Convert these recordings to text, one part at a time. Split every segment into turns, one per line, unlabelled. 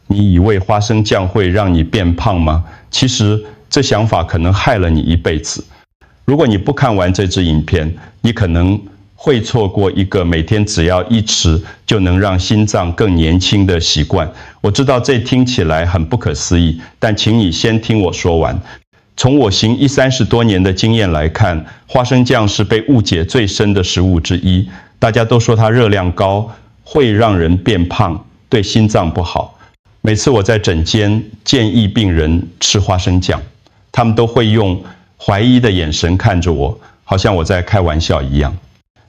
你以为花生酱会让你变胖吗？其实这想法可能害了你一辈子。如果你不看完这支影片，你可能会错过一个每天只要1匙就能让心脏更年轻的习惯。我知道这听起来很不可思议，但请你先听我说完。从我行医30多年的经验来看，花生酱是被误解最深的食物之一。大家都说它热量高，会让人变胖，对心脏不好。每次我在诊间建议病人吃花生酱，他们都会用怀疑的眼神看着我，好像我在开玩笑一样。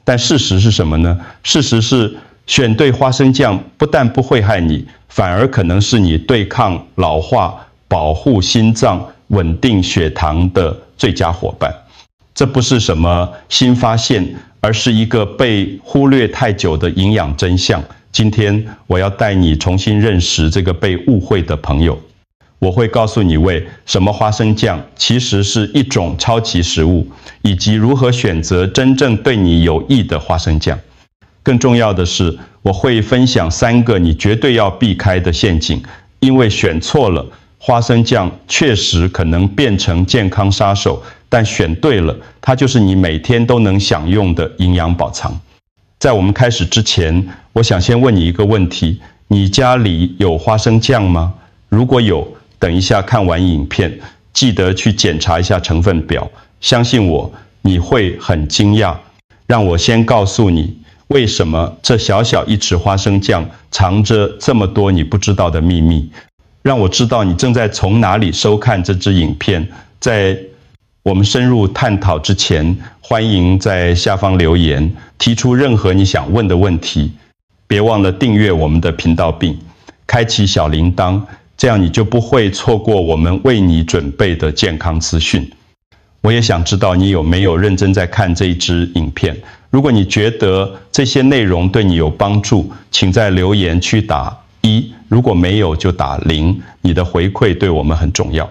但事实是什么呢？事实是选对花生酱不但不会害你，反而可能是你对抗老化、保护心脏、稳定血糖的最佳伙伴。这不是什么新发现，而是一个被忽略太久的营养真相。今天我要带你重新认识这个被误会的朋友。我会告诉你为什么花生酱其实是一种超级食物，以及如何选择真正对你有益的花生酱。更重要的是，我会分享3个你绝对要避开的陷阱，因为选错了，花生酱确实可能变成健康杀手，但选对了，它就是你每天都能享用的营养宝藏。在我们开始之前，我想先问你一个问题：你家里有花生酱吗？如果有，等一下看完影片，记得去检查一下成分表。相信我，你会很惊讶。让我先告诉你，为什么这小小1匙花生酱藏着这么多你不知道的秘密。让我知道你正在从哪里收看这支影片。在我们深入探讨之前，欢迎在下方留言，提出任何你想问的问题。别忘了订阅我们的频道并开启小铃铛，这样你就不会错过我们为你准备的健康资讯。我也想知道你有没有认真在看这一支影片。如果你觉得这些内容对你有帮助，请在留言区打1，如果没有就打0，你的回馈对我们很重要。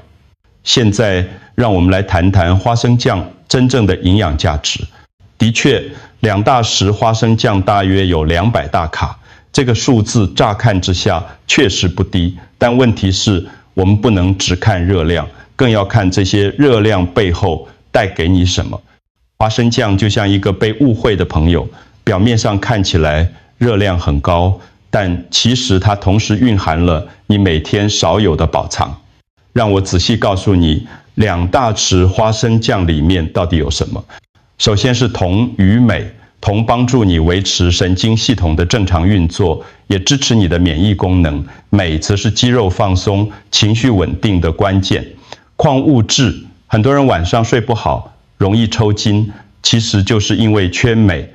现在让我们来谈谈花生酱真正的营养价值。的确，2大匙花生酱大约有200大卡，这个数字乍看之下确实不低，但问题是我们不能只看热量，更要看这些热量背后带给你什么。花生酱就像一个被误会的朋友，表面上看起来热量很高，但其实它同时蕴含了你每天少有的宝藏。让我仔细告诉你，2大匙花生酱里面到底有什么。首先是铜与镁，铜帮助你维持神经系统的正常运作，也支持你的免疫功能。镁则是肌肉放松、情绪稳定的关键。矿物质，很多人晚上睡不好，容易抽筋，其实就是因为缺镁。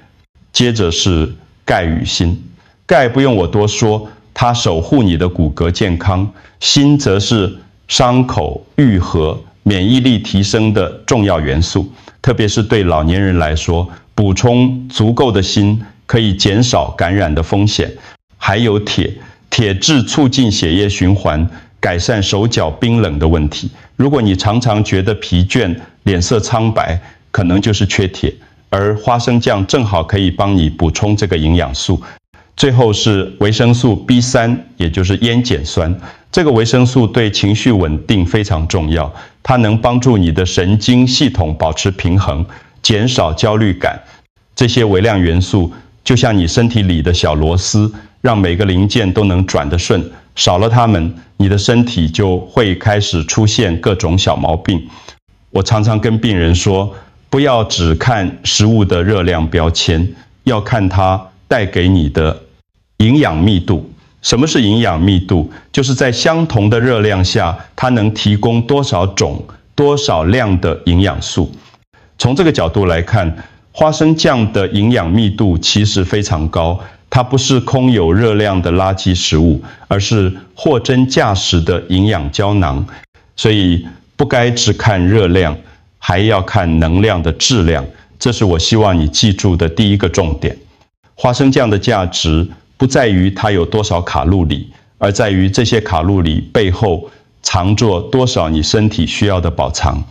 接着是钙与锌，钙不用我多说，它守护你的骨骼健康。锌则是伤口愈合、免疫力提升的重要元素，特别是对老年人来说，补充足够的锌可以减少感染的风险。还有铁，铁质促进血液循环，改善手脚冰冷的问题。如果你常常觉得疲倦、脸色苍白，可能就是缺铁，而花生酱正好可以帮你补充这个营养素。最后是维生素 B3， 也就是烟碱酸。这个维生素对情绪稳定非常重要，它能帮助你的神经系统保持平衡，减少焦虑感。这些微量元素就像你身体里的小螺丝，让每个零件都能转得顺，少了它们，你的身体就会开始出现各种小毛病。我常常跟病人说，不要只看食物的热量标签，要看它带给你的营养密度。什么是营养密度？就是在相同的热量下，它能提供多少种、多少量的营养素。从这个角度来看，花生酱的营养密度其实非常高，它不是空有热量的垃圾食物，而是货真价实的营养胶囊。所以不该只看热量，还要看能量的质量。这是我希望你记住的第一个重点。花生酱的价值不在于它有多少卡路里，而在于这些卡路里背后藏着多少你身体需要的宝藏。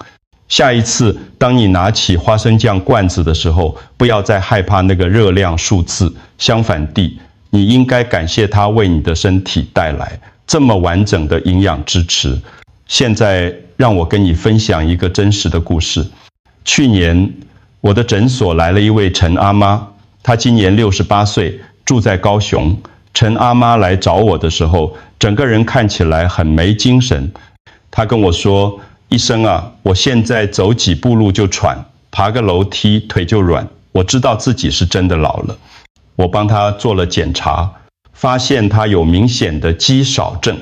下一次当你拿起花生酱罐子的时候，不要再害怕那个热量数字，相反地，你应该感谢它为你的身体带来这么完整的营养支持。现在让我跟你分享一个真实的故事。去年我的诊所来了一位陈阿妈，她今年68岁，住在高雄。陈阿妈来找我的时候，整个人看起来很没精神。她跟我说：“医生啊，我现在走几步路就喘，爬个楼梯腿就软，我知道自己是真的老了。”我帮她做了检查，发现她有明显的肌少症。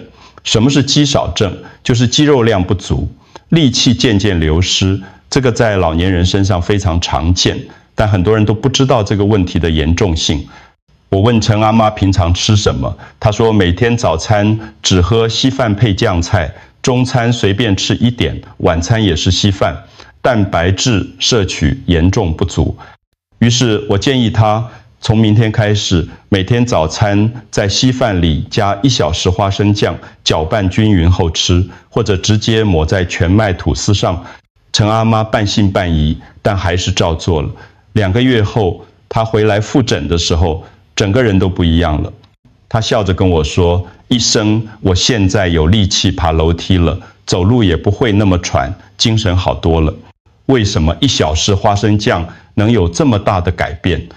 什么是肌少症？就是肌肉量不足，力气渐渐流失。这个在老年人身上非常常见，但很多人都不知道这个问题的严重性。我问陈阿妈平常吃什么，她说每天早餐只喝稀饭配酱菜，中餐随便吃一点，晚餐也是稀饭，蛋白质摄取严重不足。于是我建议她从明天开始，每天早餐在稀饭里加1小时花生酱，搅拌均匀后吃，或者直接抹在全麦吐司上。陈阿妈半信半疑，但还是照做了。2个月后，她回来复诊的时候，整个人都不一样了。她笑着跟我说：“医生，我现在有力气爬楼梯了，走路也不会那么喘，精神好多了。”为什么1小时花生酱能有这么大的改变？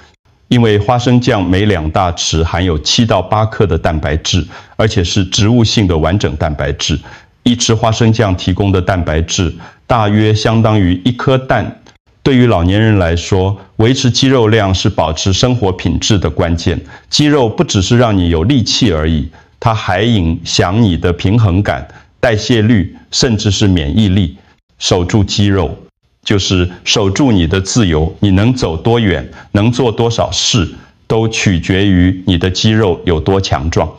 因为花生酱每2大匙含有7到8克的蛋白质，而且是植物性的完整蛋白质。1匙花生酱提供的蛋白质大约相当于1颗蛋。对于老年人来说，维持肌肉量是保持生活品质的关键。肌肉不只是让你有力气而已，它还影响你的平衡感、代谢率，甚至是免疫力。守住肌肉，就是守住你的自由，你能走多远，能做多少事，都取决于你的肌肉有多强壮。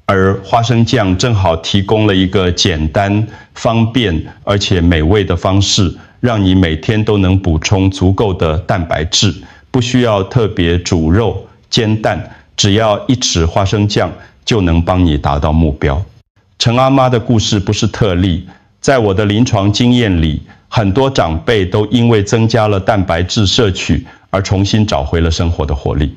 而花生酱正好提供了一个简单、方便而且美味的方式，让你每天都能补充足够的蛋白质，不需要特别煮肉、煎蛋，只要1匙花生酱就能帮你达到目标。陈阿妈的故事不是特例，在我的临床经验里，很多长辈都因为增加了蛋白质摄取而重新找回了生活的活力。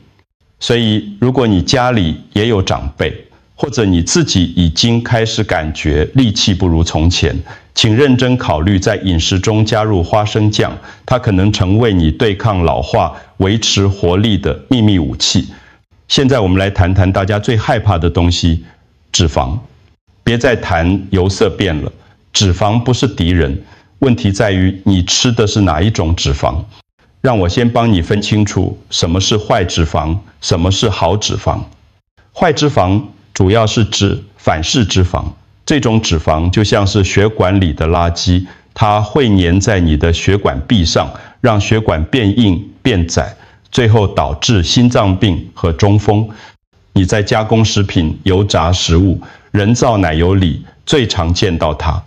所以，如果你家里也有长辈，或者你自己已经开始感觉力气不如从前，请认真考虑在饮食中加入花生酱，它可能成为你对抗老化、维持活力的秘密武器。现在我们来谈谈大家最害怕的东西——脂肪。别再谈油色变了，脂肪不是敌人，问题在于你吃的是哪一种脂肪。让我先帮你分清楚什么是坏脂肪，什么是好脂肪。坏脂肪主要是指反式脂肪，这种脂肪就像是血管里的垃圾，它会粘在你的血管壁上，让血管变硬变窄，最后导致心脏病和中风。你在加工食品、油炸食物、人造奶油里最常见到它。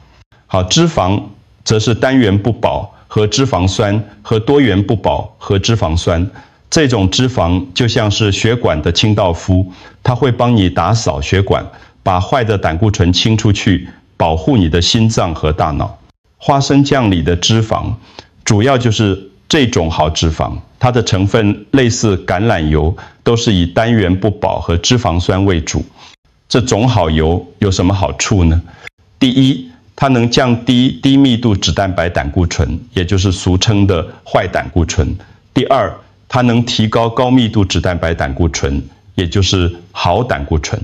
好，脂肪则是单元不饱和脂肪酸和多元不饱和脂肪酸。这种脂肪就像是血管的清道夫，它会帮你打扫血管，把坏的胆固醇清出去，保护你的心脏和大脑。花生酱里的脂肪主要就是这种好脂肪，它的成分类似橄榄油，都是以单元不饱和脂肪酸为主。这种好油有什么好处呢？第一，它能降低低密度脂蛋白胆固醇，也就是俗称的坏胆固醇。第二，它能提高高密度脂蛋白胆固醇，也就是好胆固醇。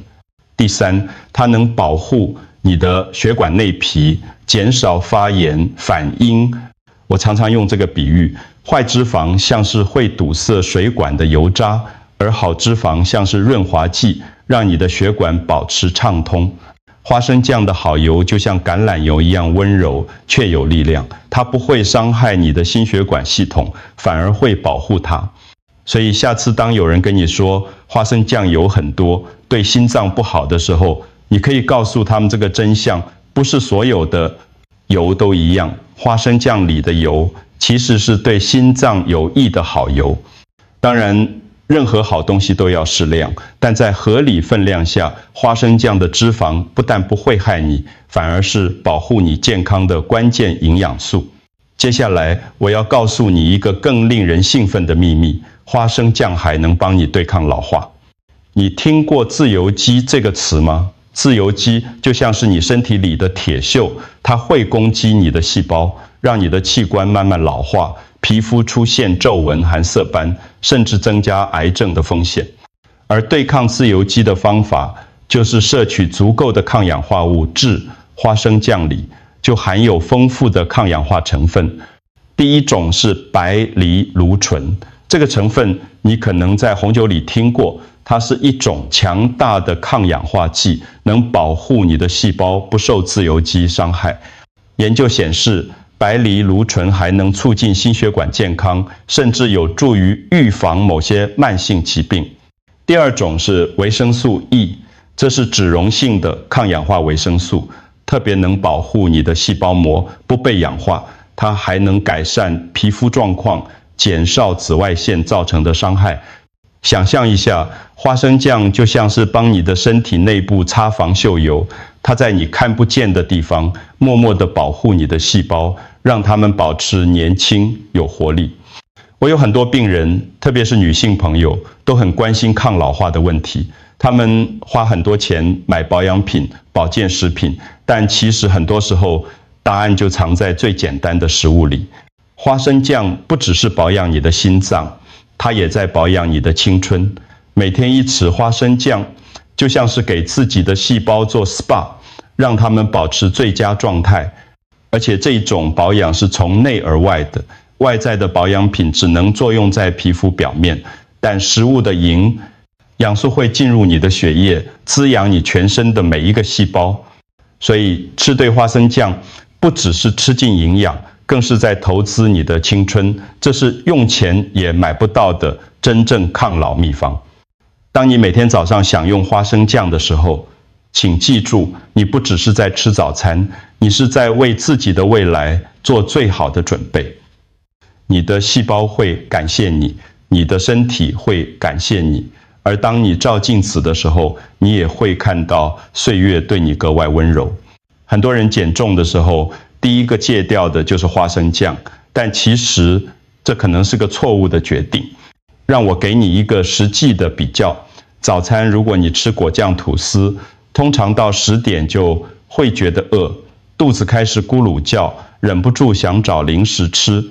第三，它能保护你的血管内皮，减少发炎反应。我常常用这个比喻，坏脂肪像是会堵塞水管的油渣，而好脂肪像是润滑剂，让你的血管保持畅通。花生酱的好油就像橄榄油一样温柔，却有力量，它不会伤害你的心血管系统，反而会保护它。所以下次当有人跟你说花生酱油很多，对心脏不好的时候，你可以告诉他们这个真相，不是所有的油都一样，花生酱里的油其实是对心脏有益的好油。当然，任何好东西都要适量，但在合理分量下，花生酱的脂肪不但不会害你，反而是保护你健康的关键营养素。接下来，我要告诉你一个更令人兴奋的秘密：花生酱还能帮你对抗老化。你听过自由基这个词吗？自由基就像是你身体里的铁锈，它会攻击你的细胞，让你的器官慢慢老化，皮肤出现皱纹和色斑，甚至增加癌症的风险。而对抗自由基的方法，就是摄取足够的抗氧化物质。花生酱里就含有丰富的抗氧化成分。第一种是白藜芦醇，这个成分你可能在红酒里听过，它是一种强大的抗氧化剂，能保护你的细胞不受自由基伤害。研究显示，白藜芦醇还能促进心血管健康，甚至有助于预防某些慢性疾病。第二种是维生素 E， 这是脂溶性的抗氧化维生素，特别能保护你的细胞膜不被氧化，它还能改善皮肤状况，减少紫外线造成的伤害。想象一下，花生酱就像是帮你的身体内部擦防锈油，它在你看不见的地方默默地保护你的细胞，让它们保持年轻有活力。我有很多病人，特别是女性朋友，都很关心抗老化的问题。他们花很多钱买保养品、保健食品，但其实很多时候答案就藏在最简单的食物里。花生酱不只是保养你的心脏，它也在保养你的青春。每天一匙花生酱，就像是给自己的细胞做 SPA， 让它们保持最佳状态。而且这种保养是从内而外的，外在的保养品只能作用在皮肤表面，但食物的氧素会进入你的血液，滋养你全身的每一个细胞。所以吃对花生酱，不只是吃进营养，更是在投资你的青春。这是用钱也买不到的真正抗老秘方。当你每天早上享用花生酱的时候，请记住，你不只是在吃早餐，你是在为自己的未来做最好的准备。你的细胞会感谢你，你的身体会感谢你。而当你照镜子的时候，你也会看到岁月对你格外温柔。很多人减重的时候，第一个戒掉的就是花生酱，但其实这可能是个错误的决定。让我给你一个实际的比较。早餐如果你吃果酱吐司，通常到10点就会觉得饿，肚子开始咕噜叫，忍不住想找零食吃。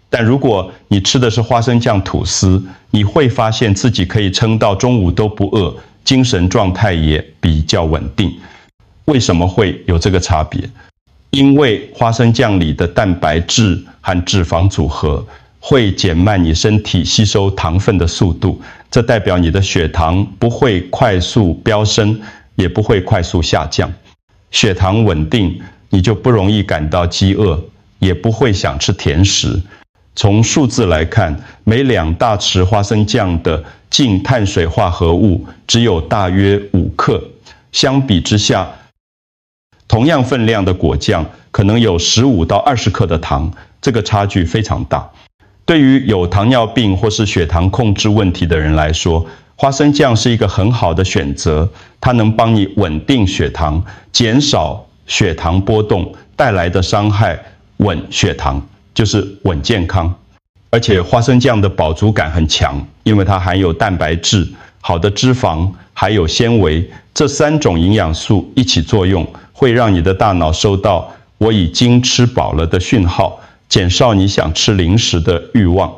但如果你吃的是花生酱吐司，你会发现自己可以撑到中午都不饿，精神状态也比较稳定。为什么会有这个差别？因为花生酱里的蛋白质和脂肪组合会减慢你身体吸收糖分的速度，这代表你的血糖不会快速飙升，也不会快速下降。血糖稳定，你就不容易感到饥饿，也不会想吃甜食。从数字来看，每2大匙花生酱的净碳水化合物只有大约5克，相比之下，同样分量的果酱可能有15到20克的糖，这个差距非常大。对于有糖尿病或是血糖控制问题的人来说，花生酱是一个很好的选择，它能帮你稳定血糖，减少血糖波动带来的伤害，稳血糖。就是稳健康。而且花生酱的饱足感很强，因为它含有蛋白质、好的脂肪还有纤维，这3种营养素一起作用，会让你的大脑收到我已经吃饱了的讯号，减少你想吃零食的欲望。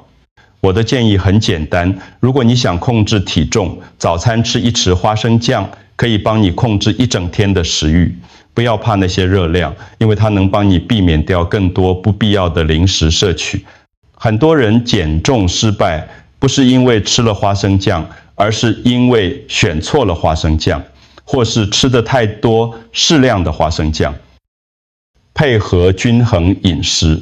我的建议很简单，如果你想控制体重，早餐吃1匙花生酱可以帮你控制一整天的食欲。不要怕那些热量，因为它能帮你避免掉更多不必要的零食摄取。很多人减重失败，不是因为吃了花生酱，而是因为选错了花生酱，或是吃得太多适量的花生酱。配合均衡饮食，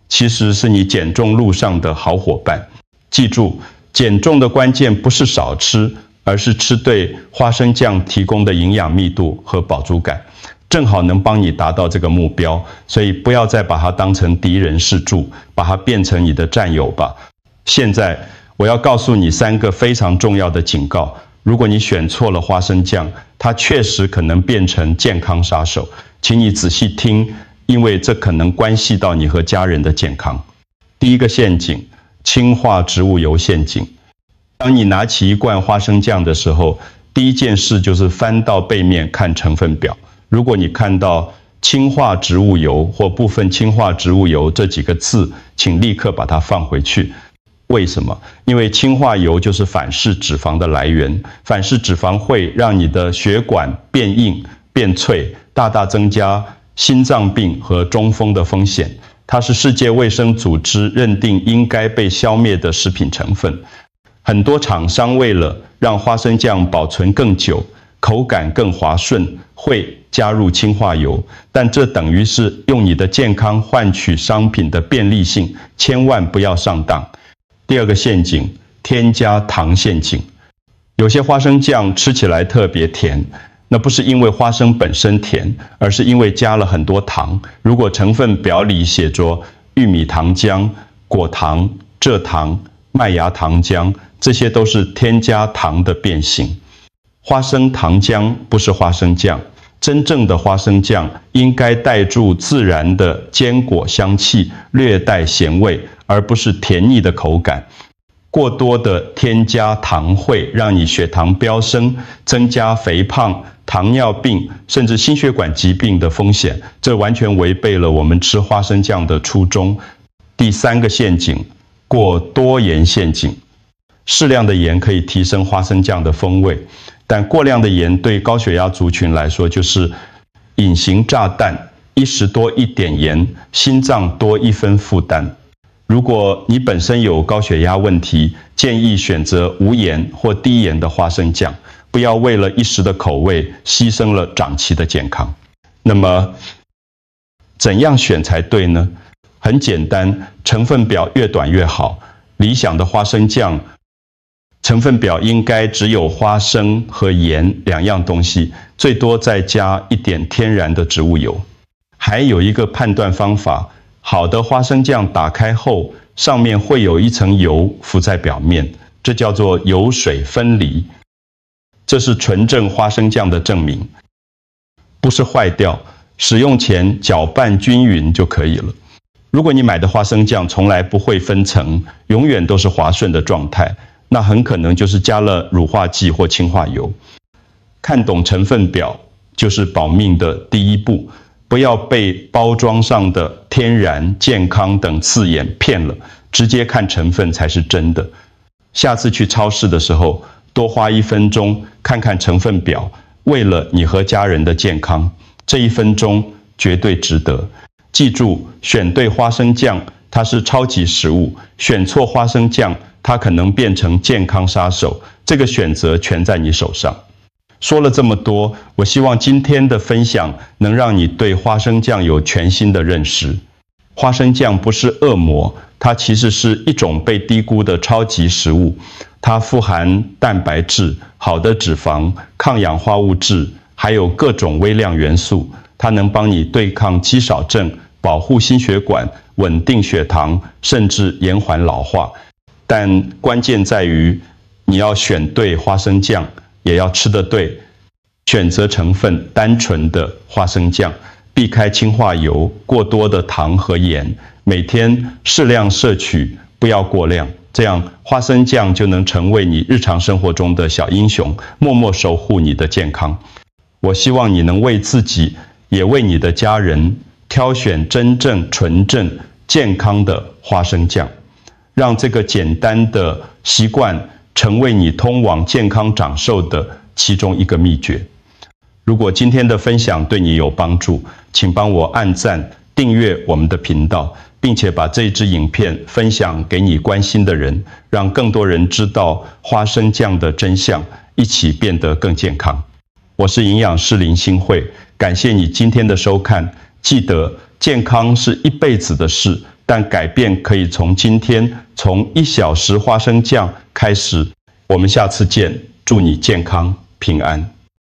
其实是你减重路上的好伙伴。记住，减重的关键不是少吃，而是吃对花生酱提供的营养密度和饱足感，正好能帮你达到这个目标。所以不要再把它当成敌人视柱，把它变成你的战友吧。现在我要告诉你3个非常重要的警告，如果你选错了花生酱，它确实可能变成健康杀手，请你仔细听，因为这可能关系到你和家人的健康。第一个陷阱，氢化植物油陷阱。当你拿起一罐花生酱的时候，第一件事就是翻到背面看成分表。如果你看到氢化植物油或部分氢化植物油这几个字，请立刻把它放回去。为什么？因为氢化油就是反式脂肪的来源，反式脂肪会让你的血管变硬、变脆，大大增加心脏病和中风的风险。它是世界卫生组织认定应该被消灭的食品成分。很多厂商为了让花生酱保存更久、口感更滑顺，会加入氢化油，但这等于是用你的健康换取商品的便利性，千万不要上当。第二个陷阱，添加糖陷阱。有些花生酱吃起来特别甜，那不是因为花生本身甜，而是因为加了很多糖。如果成分表里写着玉米糖浆、果糖、蔗糖、麦芽糖浆，这些都是添加糖的变形。花生糖浆不是花生酱，真正的花生酱应该带住自然的坚果香气，略带咸味，而不是甜腻的口感。过多的添加糖会让你血糖飙升，增加肥胖、糖尿病甚至心血管疾病的风险，这完全违背了我们吃花生酱的初衷。第三个陷阱，过多盐陷阱。适量的盐可以提升花生酱的风味，但过量的盐对高血压族群来说就是隐形炸弹，一时多一点盐，心脏多一分负担。如果你本身有高血压问题，建议选择无盐或低盐的花生酱，不要为了一时的口味牺牲了长期的健康。那么，怎样选才对呢？很简单，成分表越短越好。理想的花生酱成分表应该只有花生和盐两样东西，最多再加一点天然的植物油。还有一个判断方法，好的花生酱打开后，上面会有一层油浮在表面，这叫做油水分离。这是纯正花生酱的证明，不是坏掉，使用前搅拌均匀就可以了。如果你买的花生酱从来不会分层，永远都是滑顺的状态，那很可能就是加了乳化剂或氢化油。看懂成分表就是保命的第一步，不要被包装上的天然、健康等字眼骗了，直接看成分才是真的。下次去超市的时候，多花1分钟看看成分表，为了你和家人的健康，这1分钟绝对值得。记住，选对花生酱，它是超级食物；选错花生酱，它可能变成健康杀手。这个选择全在你手上。说了这么多，我希望今天的分享能让你对花生酱有全新的认识。花生酱不是恶魔，它其实是一种被低估的超级食物。它富含蛋白质、好的脂肪、抗氧化物质，还有各种微量元素。它能帮你对抗肌少症，保护心血管，稳定血糖，甚至延缓老化。但关键在于你要选对花生酱，也要吃得对，选择成分单纯的花生酱，避开氢化油、过多的糖和盐，每天适量摄取，不要过量，这样花生酱就能成为你日常生活中的小英雄，默默守护你的健康。我希望你能为自己，也为你的家人挑选真正纯正健康的花生酱，让这个简单的习惯成为你通往健康长寿的其中一个秘诀。如果今天的分享对你有帮助，请帮我按赞、订阅我们的频道，并且把这支影片分享给你关心的人，让更多人知道花生酱的真相，一起变得更健康。我是营养师林新慧，感谢你今天的收看。记得，健康是一辈子的事，但改变可以从今天，从1小时花生酱开始。我们下次见，祝你健康平安。